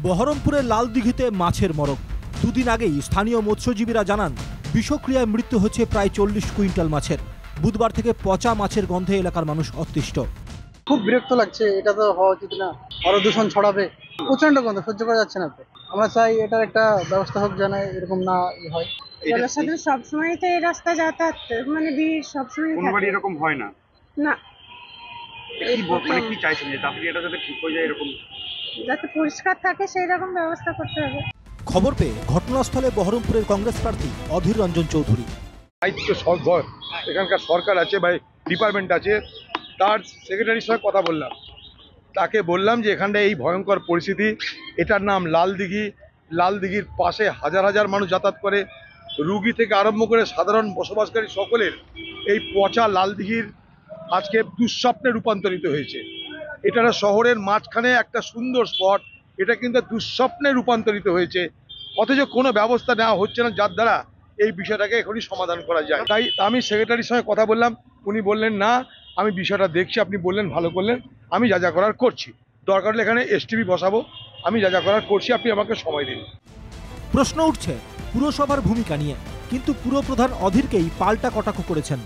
বহরমপুরের লালদিঘিতে মাছের মরক। দুদিন আগেই স্থানীয় মৎস্যজীবীরা জানান বিষক্রিয়ায় মৃত্যু হচ্ছে প্রায় 40 কুইন্টাল মাছের। বুধবার থেকে পচা মাছের গন্ধে এলাকার মানুষ অতিষ্ঠ। খুব বিরক্ত লাগছে, এটা তো হওয়া উচিত না। আরো দূষণ ছড়াবে, প্রচন্ড গন্ধ, সহ্য করা যাচ্ছে না। আমরা চাই এটার একটা ব্যবস্থা হোক, যেন এরকম না হয়। জনসাধারণ সবসময় তো এই রাস্তা যাতায়াত মানে ভিড় সবসময় কোনোবারই এরকম হয় না। না, মানে কি চাইছেন যে তাড়াতাড়ি এটা যাতে ঠিক হয়ে যায়, এরকম যাতে পরিষ্কার থাকে সেই রকম ব্যবস্থা করতে হবে। খবর পেয়ে ঘটনাস্থলে বহরমপুরের কংগ্রেস প্রার্থী অধীর রঞ্জন চৌধুরী। দায়িত্ব এখানকার সরকার আছে বা ডিপার্টমেন্ট আছে, তার সেক্রেটারির সঙ্গে কথা বললাম। তাকে বললাম যে এখানটা এই ভয়ঙ্কর পরিস্থিতি, এটার নাম লালদিঘি। লালদিঘির পাশে হাজার হাজার মানুষ যাতায়াত করে, রুগী থেকে আরম্ভ করে সাধারণ বসবাসকারী সকলের এই পচা লালদিঘির আজকে দুঃস্বপ্নে রূপান্তরিত হয়েছে। এটা শহরের মাঝখানে একটা সুন্দর স্পট, এটা কিন্তু দুঃস্বপ্নে রূপান্তরিত হয়েছে, অথচ কোনো ব্যবস্থা নেওয়া হচ্ছে না যার দ্বারা এই বিষয়টাকে এখনই সমাধান করা যায়। তাই আমি সেক্রেটারির সঙ্গে কথা বললাম, উনি বললেন না আমি বিষয়টা দেখছি, আপনি বললেন ভালো করলেন, আমি যা যা করার করছি, দরকার হলে এখানে এসটিভি বসাবো, আমি যা যা করার করছি, আপনি আমাকে সময় দিন। প্রশ্ন উঠছে পুরসভার ভূমিকা নিয়ে, কিন্তু পুরপ্রধান অধীরকেই পাল্টা কটাক্ষ করেছেন।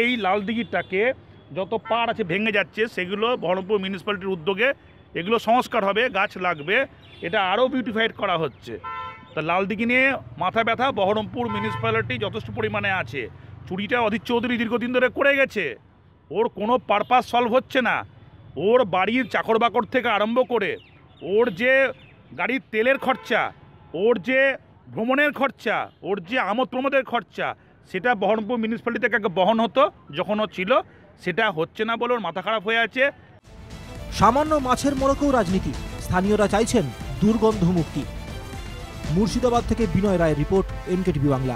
এই লালদিঘিটাকে যত পাড় আছে ভেঙে যাচ্ছে, সেগুলো বহরমপুর মিউনিসিপ্যালিটির উদ্যোগে এগুলো সংস্কার হবে, গাছ লাগবে, এটা আরও বিউটিফাইড করা হচ্ছে। তা লালদিঘি নিয়ে মাথা ব্যথা বহরমপুর মিউনিসিপ্যালিটি যথেষ্ট পরিমাণে আছে। চুরিটা অধীর চৌধুরী দীর্ঘদিন ধরে করে গেছে, ওর কোনো পারপাস সলভ হচ্ছে না। ওর বাড়ির চাকর বাকর থেকে আরম্ভ করে ওর যে গাড়ির তেলের খরচা, ওর যে ভ্রমণের খরচা, ওর যে আমোদ প্রমোদের খরচা, সেটা বহরমপুর মিউনিসিপ্যালিটি থেকে বহন হতো যখন ও ছিল, সেটা হচ্ছে না বলে ওর মাথা খারাপ হয়ে আছে। সামান্য মাছের মরকেও রাজনীতি, স্থানীয়রা চাইছেন দুর্গন্ধ মুক্তি। মুর্শিদাবাদ থেকে বিনয় রায়ের রিপোর্ট, NKTV বাংলা।